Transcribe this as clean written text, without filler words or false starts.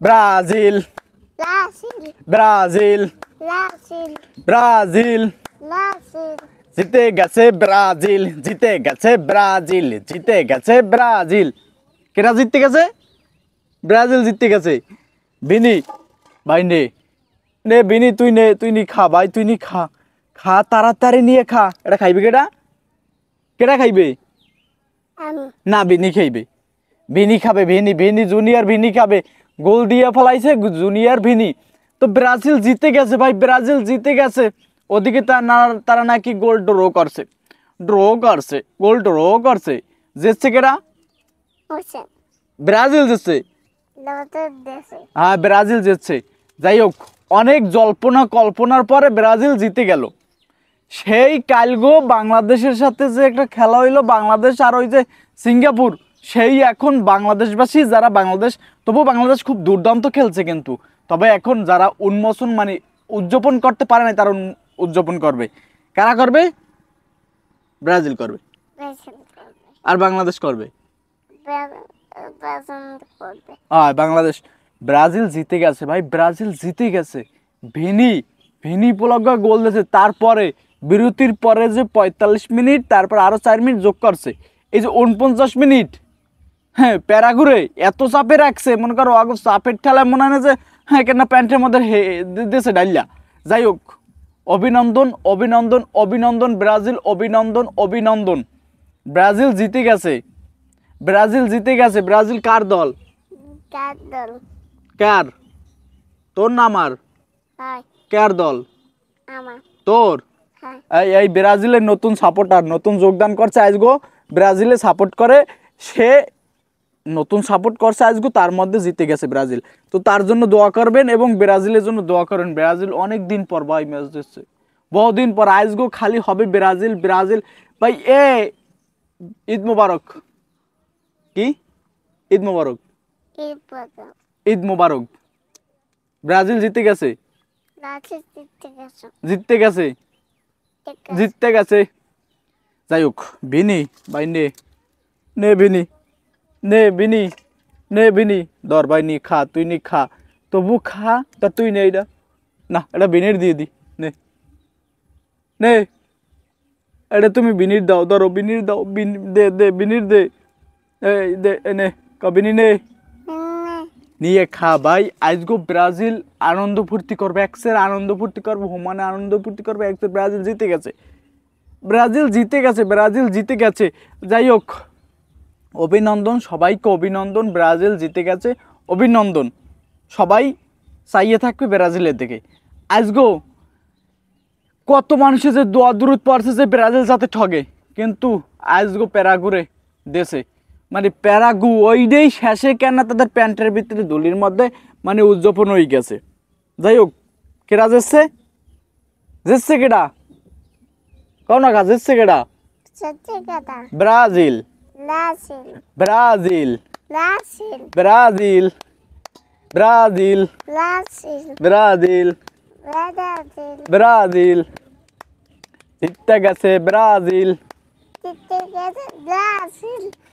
Brazil Brasil, Brazil Brasil, Brazil Brasil, জিতে গেছে Brazil জিতে গেছে ব্রাজিল জিতে গেছে ব্রাজিল কেটা জিততে গেছে ব্রাজিল জিততে গেছে বিনি ভাই নে নে বিনি তুই নি খা ভাই তুই নি খা খা তাড়াতাড়ি নিয়ে খা এটা খাইবে কেটা কেটা খাইবে আমি না বিনি খাইবে ভিনি খাবে ভিনি ভিনি জুনিয়র ভিনি খাবে গোল দিয়ে ফলাইছে জুনিয়র ভিনি তো ব্রাজিল জিতে গেছে ভাই ব্রাজিল জিতে গেছে ওদিকে তারা নাকি গোল ড্র করছে গোল ড্র করছে জিতছে কেরা হচ্ছে ব্রাজিল জিতছে লোকের দেশে হ্যাঁ ব্রাজিল জিতছে যাই হোক অনেক জল্পনা কল্পনার পরে ব্রাজিল জিতে গেল সেই কালগো বাংলাদেশের সাথে যে একটা খেলা হইলো বাংলাদেশ আর ওই যে সিঙ্গাপুর সেই এখন বাংলাদেশবাসী যারা বাংলাদেশ তবু বাংলাদেশ খুব দুর্দান্ত খেলছে কিন্তু তবে এখন যারা উন্মোচন মানে উদযাপন করতে পারে না তারা উদযাপন করবে কারা করবে ব্রাজিল করবে ব্রাজিল করবে আর বাংলাদেশ করবে ব্রাজিল করবে বাংলাদেশ ব্রাজিল জিতে গেছে ভাই ব্রাজিল জিতে গেছে ভিনি ভিনি পোলাগা গোল দিয়েছে তারপরে বিরতির পরে যে ৪৫ মিনিট তারপর আরো ৪ মিনিট যোগ করছে এই যে ৪৯ মিনিট হ্যাঁ প্যারাগুরে এত চাপে রাখছে মনে করো আগে চাপের ঠেলায় মনে হয় না যে হ্যাঁ কেন প্যান্টের মধ্যে দিয়েছে ডাইলা যাই হোক অভিনন্দন অভিনন্দন অভিনন্দন ব্রাজিল অভিনন্দন অভিনন্দন ব্রাজিল জিতে গেছে ব্রাজিল জিতে গেছে ব্রাজিল কার দল কাদল কার তোর না আমার হাই কার দল আমার তোর হাই এই এই ব্রাজিলের নতুন সাপোর্টার নতুন যোগদান করছে আজগো ব্রাজিলে সাপোর্ট করে সে নতুন সাপোর্ট করছে আজগো তার মধ্যে জিতে গেছে ব্রাজিল তো তার জন্য দোয়া করবেন এবং ব্রাজিলের জন্য দোয়া করেন ব্রাজিল অনেক দিন পর ভাই ম্যাচ দিচ্ছে বহুদিন পর আজগো খালি হবে ব্রাজিল ব্রাজিল ভাই এ ঈদ মোবারক কি ঈদ মোবারক এই পদম ঈদ মোবারক ব্রাজিল জিতে গেছে রাতে দিতে গেছো জিততে গেছে জিততে গেছে যাই হোক বিনি ভাই নে নে বিনি নে বিনি নে বিনি ধর ভাই নি খা তুই নি খা তবু খা তা তুই নে এটা না এটা বিনির দিয়ে দি নে নে এটা তুমি বিনির দাও ধরো বিনির দাও দে দে বিনির দে এই দে নে বিনি নে নিয়ে খা ভাই আজগো ব্রাজিল আনন্দ ফুর্তি করবে এক্সের আনন্দ ফুর্তি করবে হোমানে আনন্দ ফুর্তি করবে এক্সের ব্রাজিল জিতে গেছে ব্রাজিল জিতে গেছে ব্রাজিল জিতে গেছে যাই হোক অভিনন্দন সবাইকে অভিনন্দন ব্রাজিল জিতে গেছে অভিনন্দন সবাই চাইয়ে থাকবে ব্রাজিলের দিকে আজগো কত মানুষের যে দোয়া দূরত পড়ছে যে ব্রাজিল যাতে ঠগে কিন্তু আজগো প্যারাগুরে দেশে মানে প্যারাগু ওইটাই শেষে কেন তাদের প্যান্টের ভিতরে দলির মধ্যে মানে উদযাপন হয়ে গেছে যাই হোক কেরা যাচ্ছে যাচ্ছে কেডা কও না কাজ যাচ্ছে কেডা সত্যি কথা Brazil Brazil Brazil Brazil Brazil Brazil Brazil Brazil Brazil Brazil জিতে গেছে ব্রাজিল জিতে গেছে ব্রাজিল